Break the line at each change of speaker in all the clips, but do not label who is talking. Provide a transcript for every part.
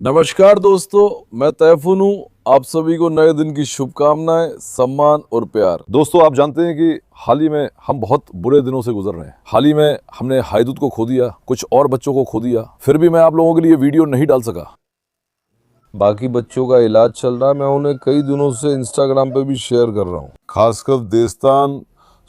नमस्कार दोस्तों, मैं तैफून हूँ। आप सभी को नए दिन की शुभकामनाएं, सम्मान और प्यार। दोस्तों, आप जानते हैं कि हाल ही में हम बहुत बुरे दिनों से गुजर रहे हैं। हाल ही में हमने हाईदूत को खो दिया, कुछ और बच्चों को खो दिया। फिर भी मैं आप लोगों के लिए वीडियो नहीं डाल सका। बाकी बच्चों का इलाज चल रहा है, मैं उन्हें कई दिनों से इंस्टाग्राम पे भी शेयर कर रहा हूँ। खासकर देस्तान,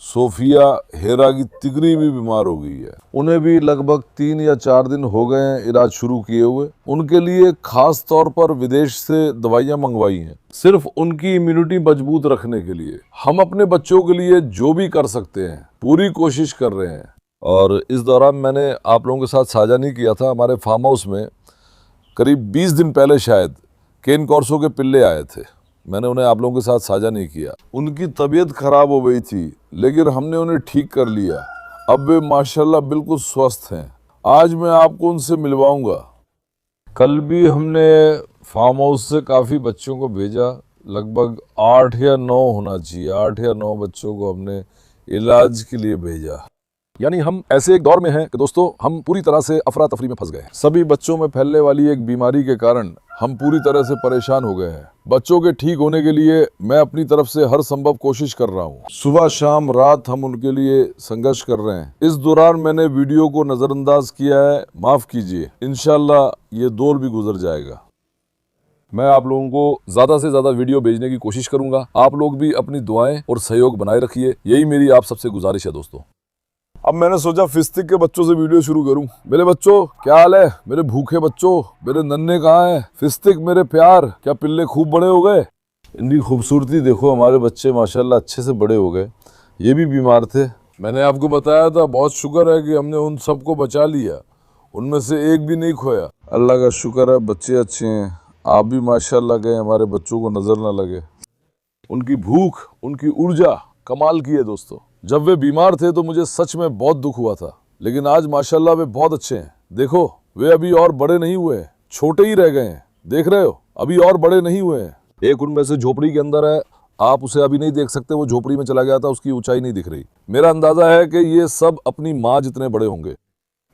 सोफिया, हेरा की तिगरी भी बीमार हो गई है। उन्हें भी लगभग 3 या 4 दिन हो गए हैं इलाज शुरू किए हुए। उनके लिए खास तौर पर विदेश से दवाइयां मंगवाई हैं, सिर्फ उनकी इम्यूनिटी मजबूत रखने के लिए। हम अपने बच्चों के लिए जो भी कर सकते हैं पूरी कोशिश कर रहे हैं। और इस दौरान मैंने आप लोगों के साथ साझा नहीं किया था, हमारे फार्म हाउस में करीब 20 दिन पहले शायद केन कॉर्सो के पिल्ले आए थे। मैंने उन्हें आप लोगों के साथ साझा नहीं किया। उनकी तबीयत खराब हो गई थी, लेकिन हमने उन्हें ठीक कर लिया। अब वे माशाल्लाह बिल्कुल स्वस्थ हैं। आज मैं आपको उनसे मिलवाऊंगा। कल भी हमने फार्म हाउस से काफ़ी बच्चों को भेजा, लगभग 8 या 9 होना चाहिए। 8 या 9 बच्चों को हमने इलाज के लिए भेजा। यानी हम ऐसे एक दौर में हैं कि दोस्तों, हम पूरी तरह से अफरा तफरी में फंस गए हैं। सभी बच्चों में फैलने वाली एक बीमारी के कारण हम पूरी तरह से परेशान हो गए हैं। बच्चों के ठीक होने के लिए मैं अपनी तरफ से हर संभव कोशिश कर रहा हूँ। सुबह शाम रात हम उनके लिए संघर्ष कर रहे हैं। इस दौरान मैंने वीडियो को नजरअंदाज किया है, माफ कीजिए। इंशाल्लाह ये दौर भी गुजर जाएगा। मैं आप लोगों को ज्यादा से ज्यादा वीडियो भेजने की कोशिश करूंगा। आप लोग भी अपनी दुआएं और सहयोग बनाए रखिए, यही मेरी आप सबसे गुजारिश है दोस्तों। अब मैंने सोचा फिस्टिक के बच्चों से वीडियो शुरू करूं। मेरे बच्चों, क्या हाल है? मेरे भूखे बच्चों, मेरे नन्हे कहाँ हैं? फिस्टिक मेरे प्यार, क्या पिल्ले खूब बड़े हो गए? इनकी खूबसूरती देखो, हमारे बच्चे माशाल्लाह अच्छे से बड़े हो गए। ये भी बीमार थे, मैंने आपको बताया था। बहुत शुक्र है कि हमने उन सबको बचा लिया, उनमें से एक भी नहीं खोया। अल्लाह का शुक्र है, बच्चे अच्छे हैं। आप भी माशाल्लाह गए, हमारे बच्चों को नजर ना लगे। उनकी भूख, उनकी ऊर्जा कमाल की है दोस्तों। जब वे बीमार थे तो मुझे सच में बहुत दुख हुआ था, लेकिन आज माशाल्लाह वे बहुत अच्छे हैं। देखो, वे अभी और बड़े नहीं हुए हैं, छोटे ही रह गए हैं। देख रहे हो, अभी और बड़े नहीं हुए हैं। एक उनमें से झोपड़ी के अंदर है, आप उसे अभी नहीं देख सकते, वो झोपड़ी में चला गया था, उसकी ऊंचाई नहीं दिख रही। मेरा अंदाजा है कि ये सब अपनी माँ जितने बड़े होंगे।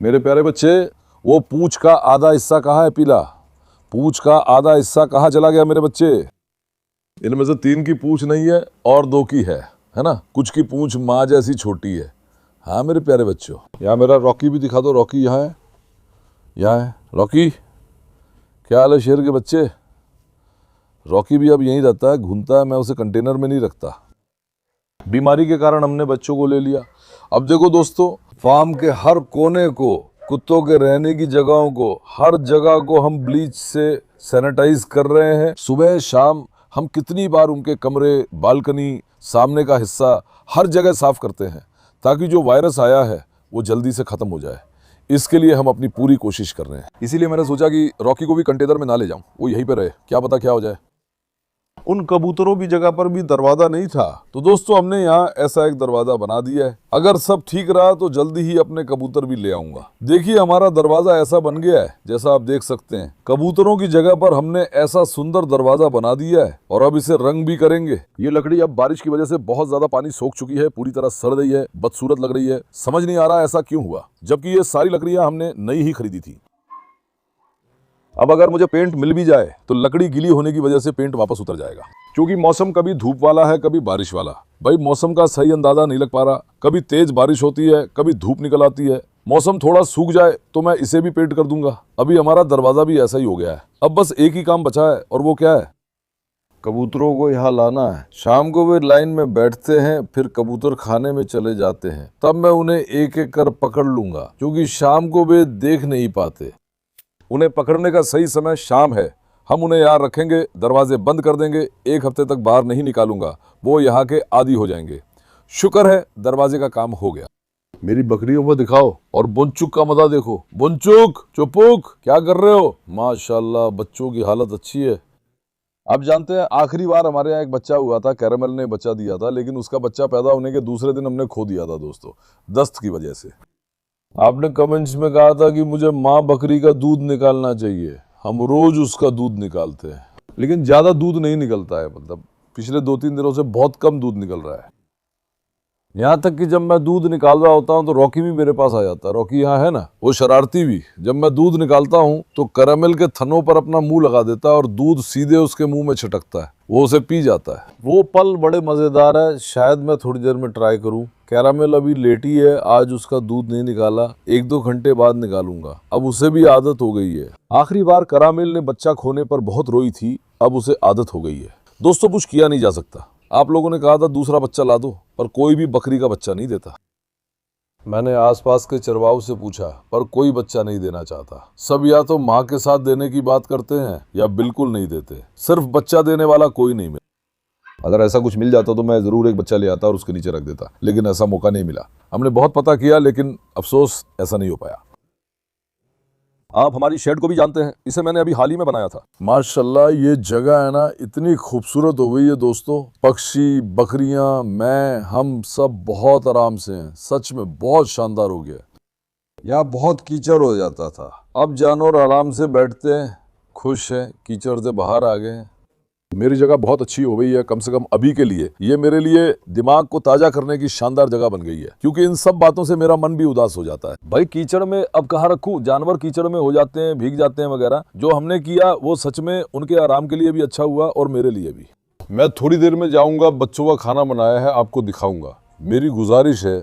मेरे प्यारे बच्चे, वो पूंछ का आधा हिस्सा कहाँ है? पीला पूंछ का आधा हिस्सा कहाँ चला गया मेरे बच्चे? इनमें से 3 की पूंछ नहीं है और 2 की है ना? कुछ की पूंछ माँ जैसी छोटी है। हाँ मेरे प्यारे बच्चों, यहाँ मेरा रॉकी भी दिखा दो। रॉकी यहाँ है, यहाँ है रॉकी। क्या हाल है शेर के बच्चे? रॉकी भी अब यहीं रहता है, घूमता है। मैं उसे कंटेनर में नहीं रखता। बीमारी के कारण हमने बच्चों को ले लिया। अब देखो दोस्तों, फार्म के हर कोने को, कुत्तों के रहने की जगहों को, हर जगह को हम ब्लीच से सैनिटाइज कर रहे हैं। सुबह शाम हम कितनी बार उनके कमरे, बालकनी, सामने का हिस्सा, हर जगह साफ करते हैं, ताकि जो वायरस आया है वो जल्दी से खत्म हो जाए। इसके लिए हम अपनी पूरी कोशिश कर रहे हैं। इसीलिए मैंने सोचा कि रॉकी को भी कंटेनर में ना ले जाऊं, वो यहीं पे रहे, क्या पता क्या हो जाए। उन कबूतरों की जगह पर भी दरवाजा नहीं था, तो दोस्तों हमने यहाँ ऐसा एक दरवाजा बना दिया है। अगर सब ठीक रहा तो जल्दी ही अपने कबूतर भी ले आऊंगा। देखिए, हमारा दरवाजा ऐसा बन गया है, जैसा आप देख सकते हैं। कबूतरों की जगह पर हमने ऐसा सुंदर दरवाजा बना दिया है, और अब इसे रंग भी करेंगे। ये लकड़ी अब बारिश की वजह से बहुत ज्यादा पानी सोख चुकी है, पूरी तरह सड़ गई है, बदसूरत लग रही है। समझ नहीं आ रहा ऐसा क्यों हुआ, जबकि ये सारी लकड़ियां हमने नई ही खरीदी थी। अब अगर मुझे पेंट मिल भी जाए तो लकड़ी गीली होने की वजह से पेंट वापस उतर जाएगा, क्योंकि मौसम कभी धूप वाला है, कभी बारिश वाला। भाई, मौसम का सही अंदाजा नहीं लग पा रहा। कभी तेज बारिश होती है, कभी धूप निकल आती है। मौसम थोड़ा सूख जाए तो मैं इसे भी पेंट कर दूंगा। अभी हमारा दरवाजा भी ऐसा ही हो गया है। अब बस एक ही काम बचा है, और वो क्या है? कबूतरों को यहाँ लाना है। शाम को वे लाइन में बैठते हैं, फिर कबूतर खाने में चले जाते हैं। तब मैं उन्हें एक एक कर पकड़ लूंगा, क्योंकि शाम को वे देख नहीं पाते। उन्हें पकड़ने का सही समय शाम है। हम उन्हें यहाँ रखेंगे, दरवाजे बंद कर देंगे। 1 हफ्ते तक बाहर नहीं निकालूंगा, वो यहाँ के आदी हो जाएंगे। शुक्र है दरवाजे का काम हो गया। मेरी बकरियों को दिखाओ, और बुनचुक का मजा देखो। बुनचुक, चुपुक, क्या कर रहे हो? माशाल्लाह, बच्चों की हालत अच्छी है। आप जानते हैं, आखिरी बार हमारे यहाँ एक बच्चा हुआ था, कैरामल ने बच्चा दिया था, लेकिन उसका बच्चा पैदा होने के दूसरे दिन हमने खो दिया था दोस्तों, दस्त की वजह से। आपने कमेंट्स में कहा था कि मुझे माँ बकरी का दूध निकालना चाहिए। हम रोज उसका दूध निकालते हैं, लेकिन ज्यादा दूध नहीं निकलता है। मतलब पिछले 2-3 दिनों से बहुत कम दूध निकल रहा है। यहाँ तक कि जब मैं दूध निकाल रहा होता हूँ तो रॉकी भी मेरे पास आ जाता है। रॉकी यहाँ है ना, वो शरारती भी। जब मैं दूध निकालता हूँ तो कैरामल के थनों पर अपना मुंह लगा देता है और दूध सीधे उसके मुंह में छिटकता है, वो उसे पी जाता है। वो पल बड़े मजेदार है, शायद मैं थोड़ी देर में ट्राई करूँ। कैरामल अभी लेटी है, आज उसका दूध नहीं निकाला, 1-2 घंटे बाद निकालूंगा। अब उसे भी आदत हो गई है। आखिरी बार कैरामल ने बच्चा खोने पर बहुत रोई थी, अब उसे आदत हो गई है। दोस्तों, कुछ किया नहीं जा सकता। आप लोगों ने कहा था दूसरा बच्चा ला दो, पर कोई भी बकरी का बच्चा नहीं देता। मैंने आसपास के चरवाहों से पूछा, पर कोई बच्चा नहीं देना चाहता। सब या तो माँ के साथ देने की बात करते हैं या बिल्कुल नहीं देते। सिर्फ बच्चा देने वाला कोई नहीं मिला। अगर ऐसा कुछ मिल जाता तो मैं जरूर एक बच्चा ले आता और उसके नीचे रख देता, लेकिन ऐसा मौका नहीं मिला। हमने बहुत पता किया, लेकिन अफसोस ऐसा नहीं हो पाया। आप हमारी शेड को भी जानते हैं, इसे मैंने अभी हाल ही में बनाया था। माशाल्लाह, ये जगह है ना, इतनी खूबसूरत हो गई है दोस्तों। पक्षी, बकरियां, मैं, हम सब बहुत आराम से हैं। सच में बहुत शानदार हो गया। यहाँ बहुत कीचड़ हो जाता था, अब जानवर आराम से बैठते हैं, खुश हैं, कीचड़ से बाहर आ गए हैं। मेरी जगह बहुत अच्छी हो गई है, कम से कम अभी के लिए। ये मेरे लिए दिमाग को ताजा करने की शानदार जगह बन गई है, क्योंकि इन सब बातों से मेरा मन भी उदास हो जाता है। भाई, कीचड़ में अब कहाँ रखूं? जानवर कीचड़ में हो जाते हैं, भीग जाते हैं वगैरह। जो हमने किया वो सच में उनके आराम के लिए भी अच्छा हुआ और मेरे लिए भी। मैं थोड़ी देर में जाऊंगा, बच्चों का खाना बनाया है, आपको दिखाऊंगा। मेरी गुजारिश है,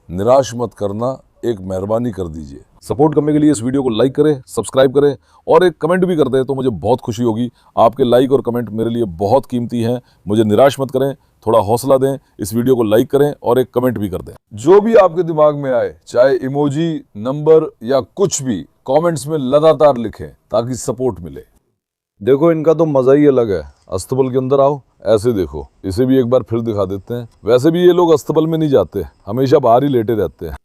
निराश मत करना, एक मेहरबानी कर दीजिए। सपोर्ट करने के लिए इस वीडियो को लाइक करें, सब्सक्राइब करें और एक कमेंट भी कर दें तो मुझे बहुत खुशी होगी। आपके लाइक और कमेंट मेरे लिए बहुत कीमती हैं। मुझे निराश मत करें, थोड़ा हौसला दें, इस वीडियो को लाइक करें और एक कमेंट भी कर दें। जो भी आपके दिमाग में आए, चाहे इमोजी, नंबर या कुछ भी, कमेंट्स में लगातार लिखें ताकि सपोर्ट मिले। देखो, इनका तो मजा ही अलग है। अस्तबल के अंदर आओ, ऐसे देखो। इसे भी एक बार फिर दिखा देते हैं। वैसे भी ये लोग अस्तबल में नहीं जाते, हमेशा बाहर ही लेटे रहते हैं।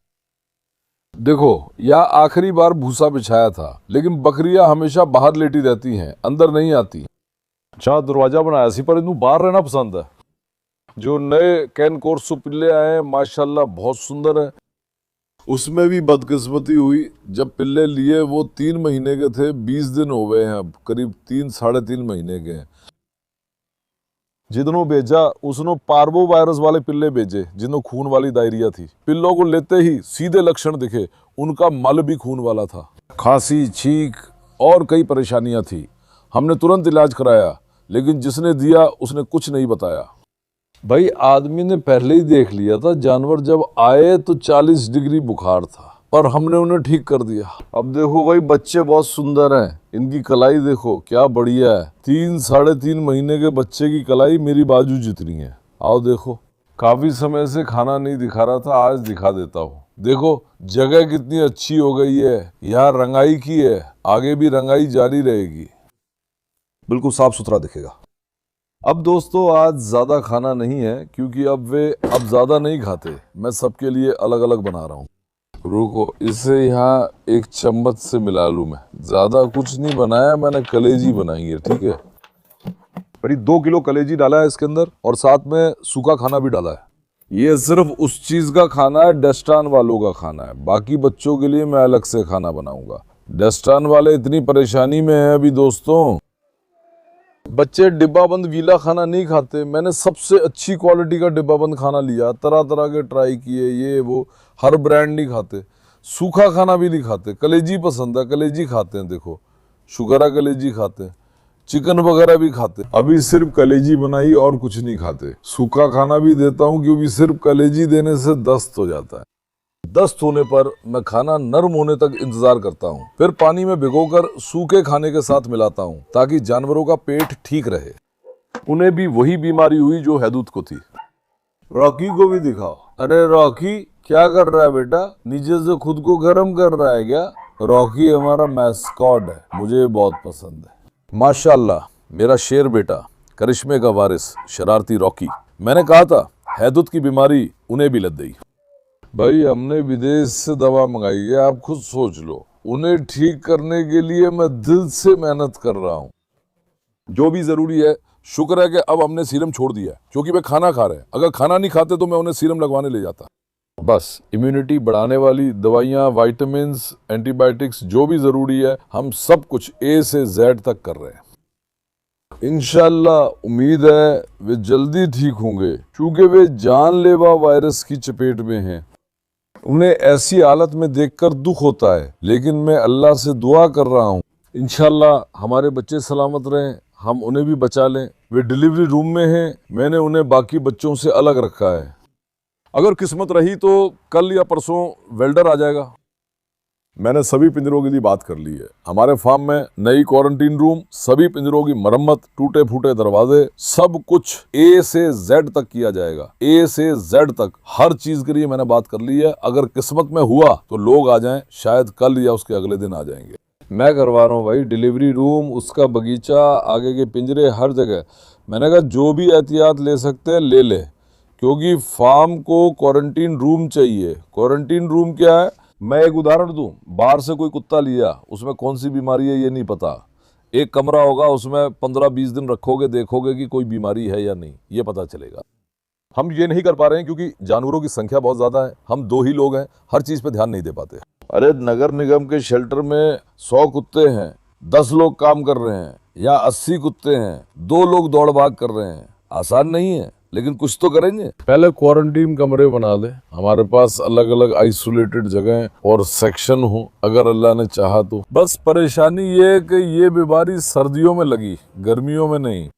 देखो, यह आखिरी बार भूसा बिछाया था, लेकिन बकरियां हमेशा बाहर लेटी रहती हैं, अंदर नहीं आती। अच्छा दरवाजा बनाया सी, पर इन्हें बाहर रहना पसंद है। जो नए कैन कोर्सो पिल्ले आए हैं, माशाल्लाह बहुत सुंदर है। उसमें भी बदकिस्मती हुई, जब पिल्ले लिए वो 3 महीने के थे, 20 दिन हो गए हैं, अब करीब 3-3.5 महीने के हैं। जितनों भेजा उसनों पार्वो वायरस वाले पिल्ले भेजे, जिन्हों खून वाली डायरिया थी। पिल्लों को लेते ही सीधे लक्षण दिखे, उनका मल भी खून वाला था। खांसी, छींक और कई परेशानियां थी। हमने तुरंत इलाज कराया, लेकिन जिसने दिया उसने कुछ नहीं बताया। भाई, आदमी ने पहले ही देख लिया था, जानवर जब आए तो 40 डिग्री बुखार था, पर हमने उन्हें ठीक कर दिया। अब देखो भाई, बच्चे बहुत सुंदर हैं। इनकी कलाई देखो क्या बढ़िया है। 3-3.5 महीने के बच्चे की कलाई मेरी बाजू जितनी है। आओ देखो, काफी समय से खाना नहीं दिखा रहा था, आज दिखा देता हूँ। देखो जगह कितनी अच्छी हो गई है, यहाँ रंगाई की है, आगे भी रंगाई जारी रहेगी, बिल्कुल साफ सुथरा दिखेगा। अब दोस्तों, आज ज्यादा खाना नहीं है, क्योंकि अब ज्यादा नहीं खाते। मैं सबके लिए अलग अलग बना रहा हूँ। रुको, इसे यहाँ एक चम्मच से मिला लूं। मैं ज्यादा कुछ नहीं बनाया, मैंने कलेजी बनाई है, ठीक है। बड़ी 2 किलो कलेजी डाला है इसके अंदर, और साथ में सूखा खाना भी डाला है। ये सिर्फ उस चीज का खाना है, डेस्टान वालों का खाना है। बाकी बच्चों के लिए मैं अलग से खाना बनाऊंगा। डेस्टान वाले इतनी परेशानी में है अभी दोस्तों। बच्चे डिब्बा बंद गीला खाना नहीं खाते। मैंने सबसे अच्छी क्वालिटी का डिब्बा बंद खाना लिया, तरह तरह के ट्राई किए, ये वो, हर ब्रांड नहीं खाते। सूखा खाना भी नहीं खाते। कलेजी पसंद है, कलेजी खाते हैं। देखो, शुगरा कलेजी खाते हैं, चिकन वगैरह भी खाते। अभी सिर्फ कलेजी बनाई और कुछ नहीं खाते। सूखा खाना भी देता हूँ, क्योंकि सिर्फ कलेजी देने से दस्त हो जाता है। दस्त होने पर मैं खाना नरम होने तक इंतजार करता हूँ, फिर पानी में भिगोकर सूखे खाने के साथ मिलाता हूँ, ताकि जानवरों का पेट ठीक रहे। उन्हें भी वही बीमारी हुई जो हैदूत को थी। रॉकी को भी दिखाओ। अरे रॉकी, क्या कर रहा है बेटा? नीचे से खुद को गर्म कर रहा है क्या? रॉकी हमारा मैस्कॉट है, मुझे बहुत पसंद है। माशाल्लाह, मेरा शेर बेटा, करिश्मे का वारिस, शरारती रॉकी। मैंने कहा था हैदूत की बीमारी उन्हें भी लग गई। भाई, हमने विदेश से दवा मंगाई है, आप खुद सोच लो। उन्हें ठीक करने के लिए मैं दिल से मेहनत कर रहा हूँ। जो भी जरूरी है, शुक्र है कि अब हमने सीरम छोड़ दिया है, क्योंकि वे खाना खा रहे हैं। अगर खाना नहीं खाते तो मैं उन्हें सीरम लगवाने ले जाता। बस इम्यूनिटी बढ़ाने वाली दवाइयाँ, वाइटामिन्स, एंटीबायोटिक्स, जो भी जरूरी है, हम सब कुछ A से Z तक कर रहे हैं। इंशाल्लाह उम्मीद है वे जल्दी ठीक होंगे, क्योंकि वे जानलेवा वायरस की चपेट में हैं। उन्हें ऐसी हालत में देखकर दुख होता है, लेकिन मैं अल्लाह से दुआ कर रहा हूँ इंशाल्लाह हमारे बच्चे सलामत रहें, हम उन्हें भी बचा लें। वे डिलीवरी रूम में हैं, मैंने उन्हें बाकी बच्चों से अलग रखा है। अगर किस्मत रही तो कल या परसों वेल्डर आ जाएगा। मैंने सभी पिंजरों की बात कर ली है। हमारे फार्म में नई क्वारंटीन रूम, सभी पिंजरों की मरम्मत, टूटे फूटे दरवाजे, सब कुछ ए से जेड तक किया जाएगा। ए से जेड तक हर चीज के लिए मैंने बात कर ली है। अगर किस्मत में हुआ तो लोग आ जाएं, शायद कल या उसके अगले दिन आ जाएंगे। मैं करवा रहा हूँ भाई डिलीवरी रूम, उसका बगीचा, आगे के पिंजरे, हर जगह। मैंने कहा जो भी एहतियात ले सकते हैं ले ले, क्योंकि फार्म को क्वारंटीन रूम चाहिए। क्वारंटीन रूम क्या है, मैं एक उदाहरण दूं, बाहर से कोई कुत्ता लिया, उसमें कौन सी बीमारी है ये नहीं पता। एक कमरा होगा, उसमें 15-20 दिन रखोगे, देखोगे कि कोई बीमारी है या नहीं, ये पता चलेगा। हम ये नहीं कर पा रहे हैं क्योंकि जानवरों की संख्या बहुत ज्यादा है, हम 2 ही लोग हैं, हर चीज पे ध्यान नहीं दे पाते। अरे नगर निगम के शेल्टर में 100 कुत्ते हैं, 10 लोग काम कर रहे हैं, या 80 कुत्ते हैं, 2 लोग दौड़ भाग कर रहे हैं। आसान नहीं है, लेकिन कुछ तो करेंगे। पहले क्वारंटीन कमरे बना दे, हमारे पास अलग अलग आइसोलेटेड जगह और सेक्शन हो, अगर अल्लाह ने चाहा तो। बस परेशानी ये है कि ये बीमारी सर्दियों में लगी, गर्मियों में नहीं।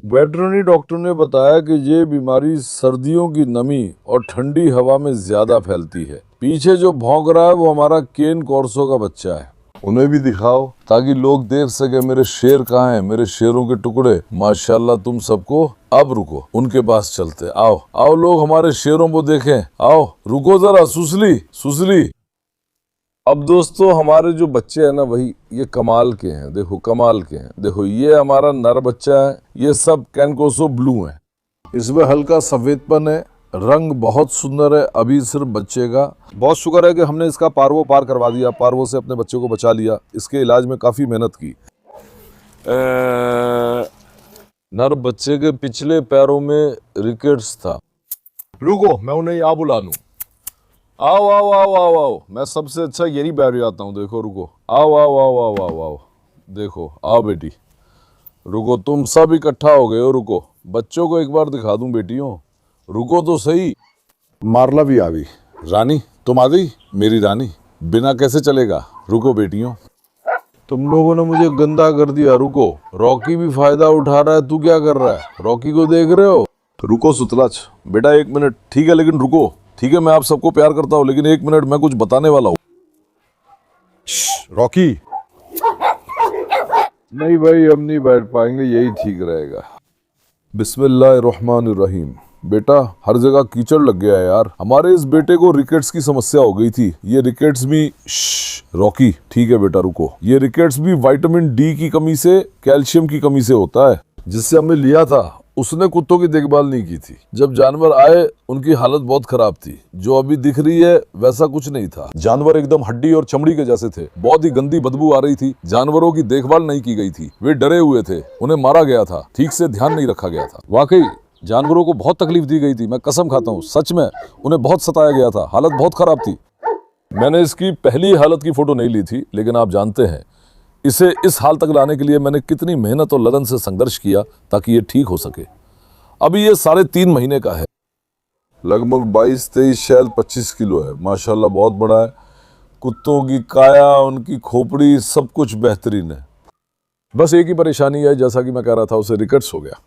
वेटरनरी डॉक्टर ने बताया कि ये बीमारी सर्दियों की नमी और ठंडी हवा में ज्यादा फैलती है। पीछे जो भौंक रहा है वो हमारा केन कॉर्सो का बच्चा है। उन्हें भी दिखाओ ताकि लोग देख सके मेरे शेर कहाँ हैं, मेरे शेरों के टुकड़े। माशाल्लाह तुम सबको। अब रुको, उनके पास चलते। आओ आओ लोग हमारे शेरों को देखें, आओ रुको जरा, सुसली सुसली। अब दोस्तों हमारे जो बच्चे हैं ना भाई, ये कमाल के हैं। देखो कमाल के हैं। देखो ये हमारा नर बच्चा है, ये सब कैनकोसो ब्लू है, इसमें हल्का सफेदपन है, रंग बहुत सुंदर है। अभी सिर्फ बच्चे का बहुत शुक्र है कि हमने इसका पार्वो पार करवा दिया, पार्वो से अपने बच्चे को बचा लिया। इसके इलाज में काफी मेहनत की। नर बच्चे के पिछले पैरों में रिकेट्स था। रुको मैं उन्हें यहाँ बुला लूं। आओ आओ आओ आओ आओ, मैं सबसे अच्छा यही बैठ जाता हूँ। देखो रुको, आओ आओ आओ आओ आओ आओ, देखो आओ बेटी, रुको तुम सब इकट्ठा हो गए हो। रुको बच्चों को एक बार दिखा दूं बेटियों, रुको तो सही। मारला भी आ गई। रानी तुम आ गई, मेरी रानी, बिना कैसे चलेगा। रुको बेटियों, तुम लोगों ने मुझे गंदा कर दिया। रुको, रॉकी भी फायदा उठा रहा है, तू क्या कर रहा है, रॉकी को देख रहे हो। रुको सुतराज बेटा 1 मिनट, ठीक है लेकिन रुको। ठीक है मैं आप सबको प्यार करता हूं, लेकिन 1 मिनट मैं कुछ बताने वाला हूं। रॉकी नहीं भाई हम नहीं बैठ पाएंगे, यही ठीक रहेगा। बिस्मिल्लाहिर्रहमानिर्रहीम। बेटा हर जगह कीचड़ लग गया है यार। हमारे इस बेटे को रिकेट्स की समस्या हो गई थी। ये रिकेट्स भी रॉकी ठीक है बेटा रुको, ये रिकेट्स भी विटामिन डी की कमी से, कैल्शियम की कमी से होता है। जिससे हमने लिया था उसने कुत्तों की देखभाल नहीं की थी। जब जानवर आए उनकी हालत बहुत खराब थी। जो अभी दिख रही है वैसा कुछ नहीं था। जानवर एकदम हड्डी और चमड़ी के जैसे थे, बहुत ही गंदी बदबू आ रही थी। जानवरों की देखभाल नहीं की गई थी, वे डरे हुए थे, उन्हें मारा गया था, ठीक से ध्यान नहीं रखा गया था। वाकई जानवरों को बहुत तकलीफ दी गई थी, मैं कसम खाता हूँ, सच में उन्हें बहुत सताया गया था, हालत बहुत खराब थी। मैंने इसकी पहली हालत की फोटो नहीं ली थी, लेकिन आप जानते हैं इसे इस हाल तक लाने के लिए मैंने कितनी मेहनत और लगन से संघर्ष किया ताकि ये ठीक हो सके। अभी ये 3.5 महीने का है, लगभग 22-23 शायद 25 किलो है। माशाल्लाह बहुत बड़ा है। कुत्तों की काया, उनकी खोपड़ी, सब कुछ बेहतरीन है। बस एक ही परेशानी है, जैसा कि मैं कह रहा था, उसे रिकेट्स हो गया।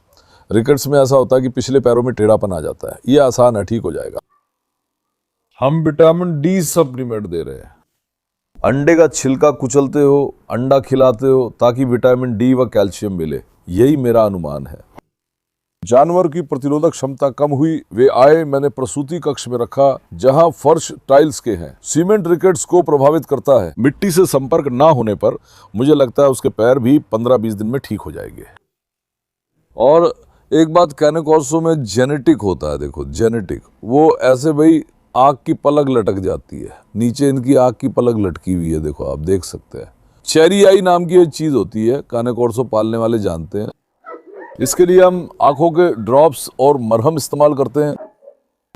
रिकेट्स में ऐसा होता है कि पिछले पैरों में टेढ़ापन आ जाता है। ये आसान है, ठीक हो जाएगा। हम विटामिन डी सप्लीमेंट दे रहे हैं। अंडे का छिलका कुचलते हो, अंडा खिलाते हो ताकि विटामिन डी व कैल्शियम मिले, यही मेरा अनुमान है। जानवर की प्रतिरोधक क्षमता कम हुई, वे आए, मैंने प्रसूति कक्ष में रखा जहां फर्श टाइल्स के हैं। सीमेंट रिकेट्स को प्रभावित करता है। मिट्टी से संपर्क ना होने पर मुझे लगता है उसके पैर भी 15-20 दिन में ठीक हो जाएंगे। और एक बात कैनेकॉर्सो में जेनेटिक होता है। देखो जेनेटिक, वो ऐसे भाई आँख की पलक लटक जाती है, नीचे इनकी आँख की पलक लटकी हुई है, देखो आप देख सकते हैं। चेरी आई नाम की एक चीज होती है, कैनेकॉर्सो पालने वाले जानते हैं। इसके लिए हम आंखों के ड्रॉप्स और मरहम इस्तेमाल करते हैं।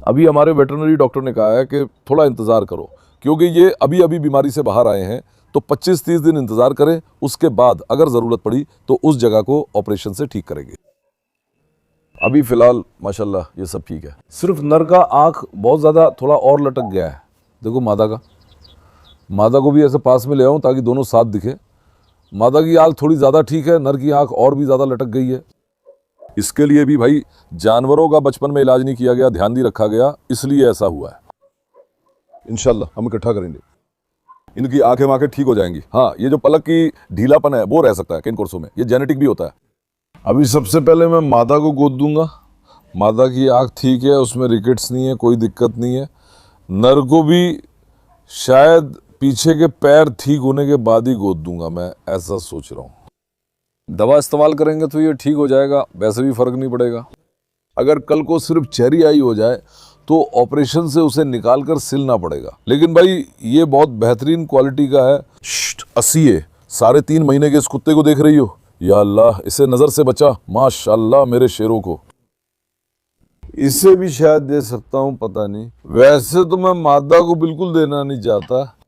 अभी हमारे वेटरनरी डॉक्टर ने कहा है कि थोड़ा इंतजार करो, क्योंकि ये अभी अभी बीमारी से बाहर आए हैं, तो 25-30 दिन इंतजार करें, उसके बाद अगर जरूरत पड़ी तो उस जगह को ऑपरेशन से ठीक करेंगे। अभी फिलहाल माशाल्लाह ये सब ठीक है। सिर्फ नर का आंख बहुत ज्यादा थोड़ा और लटक गया है। देखो मादा को भी ऐसे पास में ले आऊं ताकि दोनों साथ दिखे। मादा की आंख थोड़ी ज्यादा ठीक है, नर की आंख और भी ज्यादा लटक गई है। इसके लिए भी भाई जानवरों का बचपन में इलाज नहीं किया गया, ध्यान नहीं रखा गया, इसलिए ऐसा हुआ है। इंशाल्लाह हम इकट्ठा करेंगे, इनकी आंखें ठीक हो जाएंगी। हाँ, ये जो पलक की ढीलापन है वो रह सकता है केन कोर्सों में, ये जेनेटिक भी होता है। अभी सबसे पहले मैं मादा को गोद दूंगा। मादा की आंख ठीक है, उसमें रिकेट्स नहीं है, कोई दिक्कत नहीं है। नर को भी शायद पीछे के पैर ठीक होने के बाद ही गोद दूंगा, मैं ऐसा सोच रहा हूँ। दवा इस्तेमाल करेंगे तो ये ठीक हो जाएगा, वैसे भी फर्क नहीं पड़ेगा। अगर कल को सिर्फ चेरी आई हो जाए तो ऑपरेशन से उसे निकालकर सिलना पड़ेगा। लेकिन भाई ये बहुत बेहतरीन क्वालिटी का है। अस्सी है, 3.5 महीने के इस कुत्ते को देख रही हो? या अल्लाह, इसे नजर से बचा, माशाल्लाह मेरे शेरों को। इसे भी शायद दे सकता हूं, पता नहीं। वैसे तो मैं मादा को बिल्कुल देना नहीं चाहता।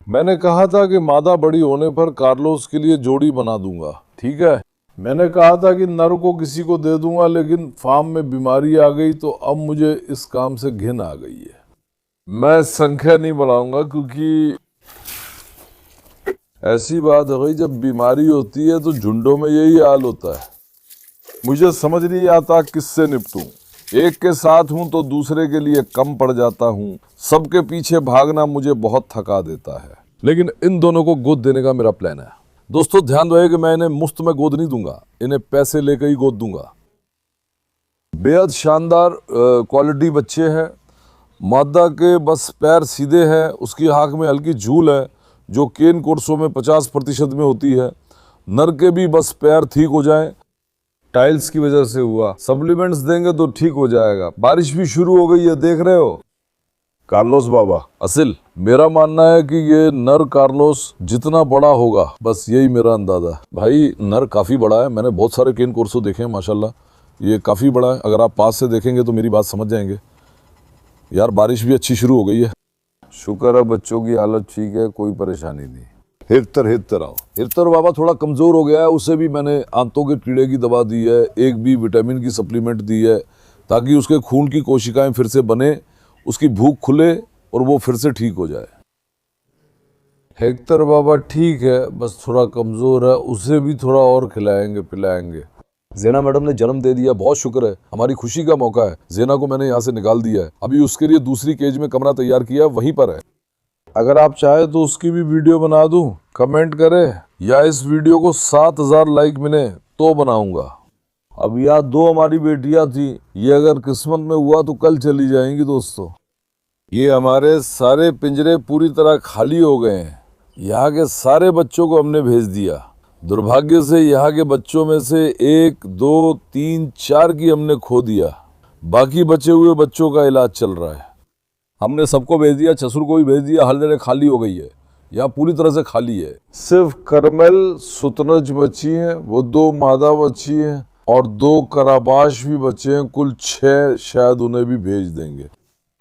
मैंने कहा था कि मादा बड़ी होने पर कार्लोस के लिए जोड़ी बना दूंगा, ठीक है। मैंने कहा था कि नर को किसी को दे दूंगा, लेकिन फार्म में बीमारी आ गई तो अब मुझे इस काम से घिन आ गई है। मैं संख्या नहीं बढ़ाऊंगा क्योंकि ऐसी बात हो गई, जब बीमारी होती है तो झुंडों में यही हाल होता है। मुझे समझ नहीं आता किससे निपटूं। एक के साथ हूं तो दूसरे के लिए कम पड़ जाता हूं। सबके पीछे भागना मुझे बहुत थका देता है। लेकिन इन दोनों को गोद देने का मेरा प्लान है। दोस्तों ध्यान रहे कि मैं इन्हें मुफ्त में गोद नहीं दूंगा, इन्हें पैसे लेकर ही गोद दूंगा। बेहद शानदार क्वालिटी बच्चे हैं। मादा के बस पैर सीधे हैं, उसकी आंख में हल्की झूल है जो केन कोर्सों में 50% में होती है। नर के भी बस पैर ठीक हो जाएं, टाइल्स की वजह से हुआ। सप्लीमेंट्स देंगे तो ठीक हो जाएगा। बारिश भी शुरू हो गई है, देख रहे हो। कार्लोस बाबा असिल, मेरा मानना है कि ये नर कार्लोस जितना बड़ा होगा, बस यही मेरा अंदाजा है। भाई नर काफी बड़ा है, मैंने बहुत सारे केन कोर्सो देखे हैं माशाल्लाह, ये काफी बड़ा है। अगर आप पास से देखेंगे तो मेरी बात समझ जाएंगे। यार बारिश भी अच्छी शुरू हो गई है, शुक्र है बच्चों की हालत ठीक है, कोई परेशानी नहीं। हिरतर आओ। हिरतर बाबा थोड़ा कमजोर हो गया है, उसे भी मैंने आंतों के कीड़े की दवा दी है, एक भी विटामिन की सप्लीमेंट दी है ताकि उसके खून की कोशिकाएं फिर से बने, उसकी भूख खुले और वो फिर से ठीक हो जाए। हेक्टर बाबा ठीक है, बस थोड़ा कमजोर है, उसे भी थोड़ा और खिलाएंगे पिलाएंगे। जेना मैडम ने जन्म दे दिया, बहुत शुक्र है, हमारी खुशी का मौका है। जेना को मैंने यहाँ से निकाल दिया है, अभी उसके लिए दूसरी केज में कमरा तैयार किया, वहीं पर है। अगर आप चाहे तो उसकी भी वीडियो बना दूं, कमेंट करें, या इस वीडियो को 7000 लाइक मिले तो बनाऊंगा। अब यहाँ 2 हमारी बेटियां थी, ये अगर किस्मत में हुआ तो कल चली जाएंगी। दोस्तों ये हमारे सारे पिंजरे पूरी तरह खाली हो गए हैं, यहाँ के सारे बच्चों को हमने भेज दिया। दुर्भाग्य से यहाँ के बच्चों में से 1, 2, 3, 4 की हमने खो दिया। बाकी बचे हुए बच्चों का इलाज चल रहा है। हमने सबको भेज दिया, छसुर को भी भेज दिया, हर जगह खाली हो गई है, यहाँ पूरी तरह से खाली है। सिर्फ करमेल सुतरज बची है, वो 2 मादा बची है और 2 कराबाश भी बचे हैं, कुल 6 शायद उन्हें भी भेज देंगे।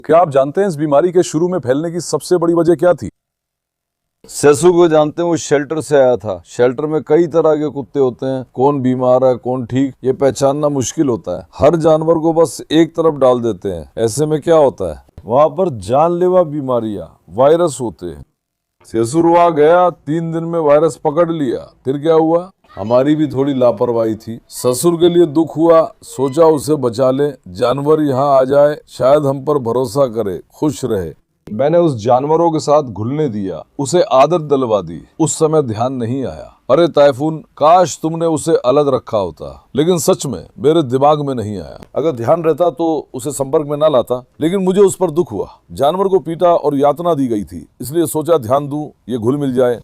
क्या आप जानते हैं इस बीमारी के शुरू में फैलने की सबसे बड़ी वजह क्या थी? सेसु को जानते हैं, वो शेल्टर से आया था। शेल्टर में कई तरह के कुत्ते होते हैं, कौन बीमार है कौन ठीक, ये पहचानना मुश्किल होता है। हर जानवर को बस एक तरफ डाल देते हैं, ऐसे में क्या होता है, वहां पर जानलेवा बीमारियां, वायरस होते हैं। सेसुरवा गया, 3 दिन में वायरस पकड़ लिया, फिर क्या हुआ? हमारी भी थोड़ी लापरवाही थी। ससुर के लिए दुख हुआ, सोचा उसे बचा ले, जानवर यहाँ आ जाए, शायद हम पर भरोसा करे, खुश रहे। मैंने उस जानवरों के साथ घुलने दिया, उसे आदत दिलवा दी। उस समय ध्यान नहीं आया। अरे तैफून, काश तुमने उसे अलग रखा होता, लेकिन सच में मेरे दिमाग में नहीं आया। अगर ध्यान रहता तो उसे संपर्क में ना लाता, लेकिन मुझे उस पर दुख हुआ। जानवर को पीटा और यातना दी गई थी, इसलिए सोचा ध्यान दूं, ये घुल मिल जाए।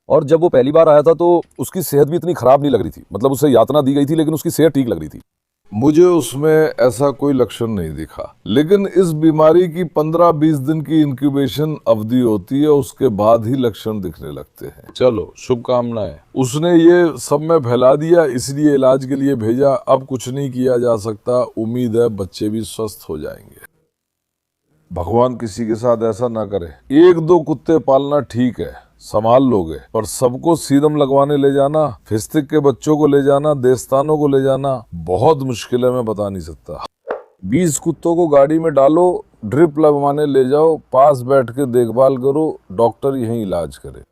और जब वो पहली बार आया था तो उसकी सेहत भी इतनी खराब नहीं लग रही थी, मतलब उसे यातना दी गई थी लेकिन उसकी सेहत ठीक लग रही थी। मुझे उसमें ऐसा कोई लक्षण नहीं दिखा। लेकिन इस बीमारी की 15-20 दिन की इंक्यूबेशन अवधि होती है, उसके बाद ही लक्षण दिखने लगते हैं। चलो शुभकामनाएं। उसने ये सब में फैला दिया, इसलिए इलाज के लिए भेजा। अब कुछ नहीं किया जा सकता, उम्मीद है बच्चे भी स्वस्थ हो जाएंगे। भगवान किसी के साथ ऐसा ना करे। एक दो कुत्ते पालना ठीक है, संभाल लोगे, पर सबको सीरम लगवाने ले जाना, फिस्टिक के बच्चों को ले जाना, देस्तानों को ले जाना बहुत मुश्किल है, मैं बता नहीं सकता। 20 कुत्तों को गाड़ी में डालो, ड्रिप लगवाने ले जाओ, पास बैठ के देखभाल करो, डॉक्टर यहीं इलाज करे।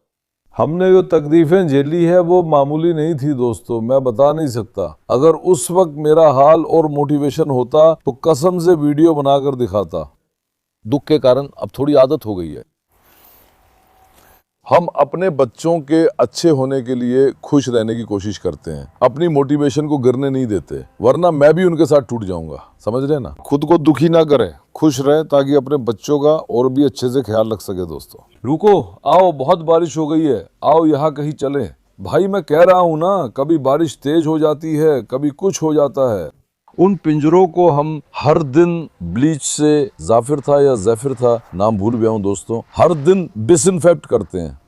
हमने जो तकलीफें झेली है वो मामूली नहीं थी दोस्तों, मैं बता नहीं सकता। अगर उस वक्त मेरा हाल और मोटिवेशन होता तो कसम से वीडियो बनाकर दिखाता। दुख के कारण अब थोड़ी आदत हो गई है। हम अपने बच्चों के अच्छे होने के लिए खुश रहने की कोशिश करते हैं, अपनी मोटिवेशन को गिरने नहीं देते, वरना मैं भी उनके साथ टूट जाऊंगा, समझ रहे ना। खुद को दुखी ना करें, खुश रहें, ताकि अपने बच्चों का और भी अच्छे से ख्याल रख सके। दोस्तों रुको, आओ, बहुत बारिश हो गई है, आओ यहाँ कहीं चलें। भाई मैं कह रहा हूँ ना, कभी बारिश तेज हो जाती है, कभी कुछ हो जाता है। उन पिंजरों को हम हर दिन ब्लीच से, जाफिर था या जैफिर था, नाम भूल गया हूँ दोस्तों, हर दिन डिसइंफेक्ट करते हैं।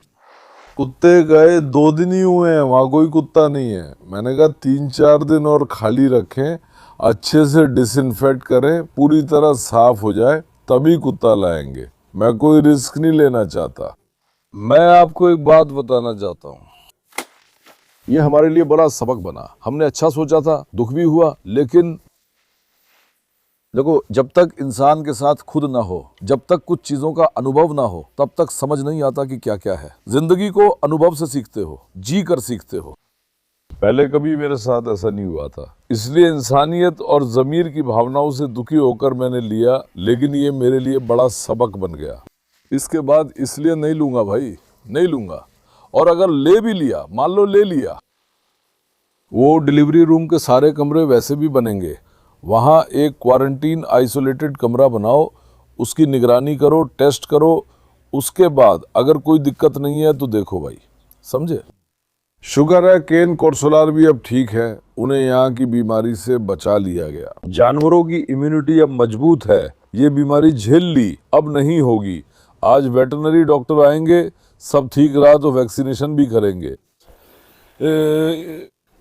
कुत्ते गए 2 दिन ही हुए हैं, वहां कोई कुत्ता नहीं है। मैंने कहा 3-4 दिन और खाली रखें, अच्छे से डिसइंफेक्ट करें, पूरी तरह साफ हो जाए, तभी कुत्ता लाएंगे। मैं कोई रिस्क नहीं लेना चाहता। मैं आपको एक बात बताना चाहता हूँ, ये हमारे लिए बड़ा सबक बना। हमने अच्छा सोचा था, दुख भी हुआ, लेकिन देखो, जब तक इंसान के साथ खुद ना हो, जब तक कुछ चीजों का अनुभव ना हो, तब तक समझ नहीं आता कि क्या क्या है। जिंदगी को अनुभव से सीखते हो, जी कर सीखते हो। पहले कभी मेरे साथ ऐसा नहीं हुआ था, इसलिए इंसानियत और जमीर की भावनाओं से दुखी होकर मैंने लिया, लेकिन ये मेरे लिए बड़ा सबक बन गया। इसके बाद इसलिए नहीं लूंगा भाई, नहीं लूंगा। और अगर ले भी लिया, मान लो ले लिया, वो डिलीवरी रूम के सारे कमरे वैसे भी बनेंगे, वहाँ एक क्वारंटीन आइसोलेटेड कमरा बनाओ, उसकी निगरानी करो, टेस्ट करो, उसके बाद अगर कोई दिक्कत नहीं है तो देखो भाई, समझे। शुक्र है केन कोर्सुलार भी अब ठीक है, उन्हें यहाँ की बीमारी से बचा लिया गया। जानवरों की इम्यूनिटी अब मजबूत है, ये बीमारी झेल ली, अब नहीं होगी। आज वेटरनरी डॉक्टर आएंगे, सब ठीक रहा तो वैक्सीनेशन भी करेंगे।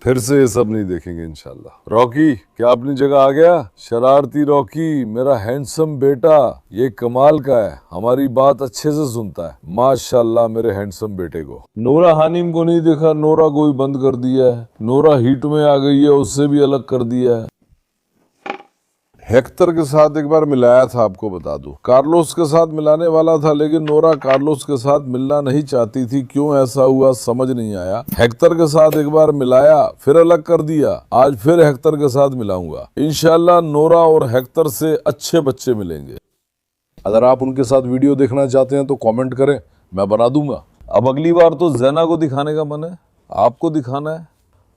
फिर से ये सब नहीं देखेंगे इंशाल्लाह। रॉकी क्या अपनी जगह आ गया? शरारती रॉकी, मेरा हैंडसम बेटा, ये कमाल का है, हमारी बात अच्छे से सुनता है, माशाल्लाह मेरे हैंडसम बेटे को। नोरा हानिम को नहीं देखा, नोरा को भी बंद कर दिया है। नोरा हीट में आ गई है, उससे भी अलग कर दिया है। हेक्टर के साथ एक बार मिलाया था, आपको बता दूं। कार्लोस के साथ मिलाने वाला था, लेकिन नोरा कार्लोस के साथ मिलना नहीं चाहती थी। क्यों ऐसा हुआ समझ नहीं आया। हेक्टर के साथ एक बार मिलाया, फिर अलग कर दिया। आज फिर हेक्टर के साथ मिलाऊंगा। इंशाल्लाह नोरा और हेक्टर से अच्छे बच्चे मिलेंगे। अगर आप उनके साथ वीडियो देखना चाहते हैं तो कॉमेंट करें, मैं बना दूंगा। अब अगली बार तो ज़ैना को दिखाने का मन है, आपको दिखाना है।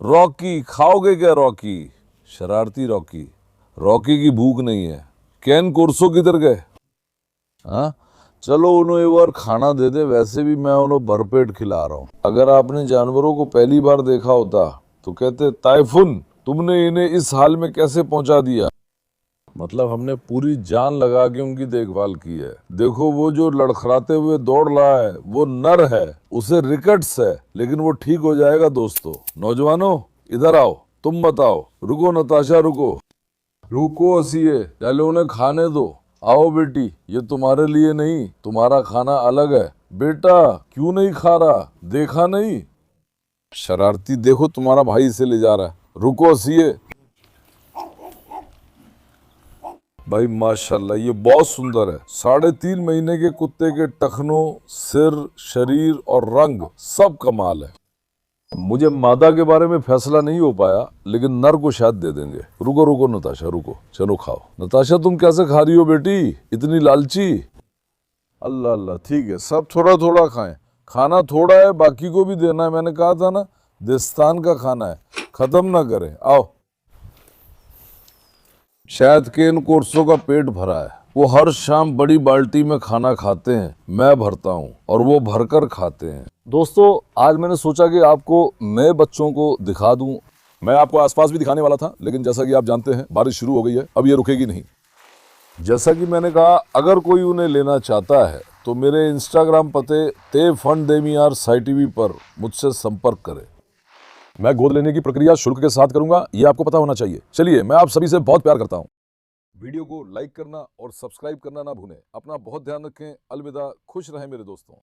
रॉकी खाओगे क्या? रॉकी, शरारती रॉकी, रॉकी की भूख नहीं है। केन कोर्सो किधर गए? हाँ, चलो उन्हें एक बार खाना दे दे, वैसे भी मैं उन्हें भरपेट खिला रहा हूँ। अगर आपने जानवरों को पहली बार देखा होता तो कहते, ताइफुन तुमने इन्हें इस हाल में कैसे पहुंचा दिया। मतलब हमने पूरी जान लगा के उनकी देखभाल की है। देखो वो जो लड़खड़ाते हुए दौड़ रहा है वो नर है, उसे रिकेट्स है, लेकिन वो ठीक हो जाएगा। दोस्तों नौजवानों इधर आओ, तुम बताओ। रुको नताशा, रुको रुको हसीए, पहले उन्हें खाने दो। आओ बेटी, ये तुम्हारे लिए नहीं, तुम्हारा खाना अलग है। बेटा क्यों नहीं खा रहा, देखा नहीं? शरारती, देखो तुम्हारा भाई इसे ले जा रहा है। रुको हसीए। भाई माशाल्लाह ये बहुत सुंदर है। 3.5 महीने के कुत्ते के टखनों, सिर, शरीर और रंग सब कमाल है। मुझे मादा के बारे में फैसला नहीं हो पाया, लेकिन नर को शायद दे देंगे। रुको रुको नताशा, रुको, चलो खाओ। नताशा तुम कैसे खा रही हो बेटी, इतनी लालची? अल्लाह अल्लाह, ठीक है, सब थोड़ा थोड़ा खाएं। खाना थोड़ा है, बाकी को भी देना है। मैंने कहा था ना, देस्तान का खाना है, खत्म ना करें। आओ। शायद केन कोर्सो का पेट भरा है, वो हर शाम बड़ी बाल्टी में खाना खाते हैं, मैं भरता हूँ और वो भरकर खाते हैं। दोस्तों आज मैंने सोचा कि आपको नए बच्चों को दिखा दूं। मैं आपको आसपास भी दिखाने वाला था, लेकिन जैसा कि आप जानते हैं बारिश शुरू हो गई है, अब ये रुकेगी नहीं। जैसा कि मैंने कहा, अगर कोई उन्हें लेना चाहता है तो मेरे इंस्टाग्राम पते ते_फंडेमियार साइटीवी पर मुझसे संपर्क करें। मैं गोद लेने की प्रक्रिया शुल्क के साथ करूंगा, ये आपको पता होना चाहिए। चलिए, मैं आप सभी से बहुत प्यार करता हूं। वीडियो को लाइक करना और सब्सक्राइब करना ना भूलें। अपना बहुत ध्यान रखें। अलविदा, खुश रहें मेरे दोस्तों।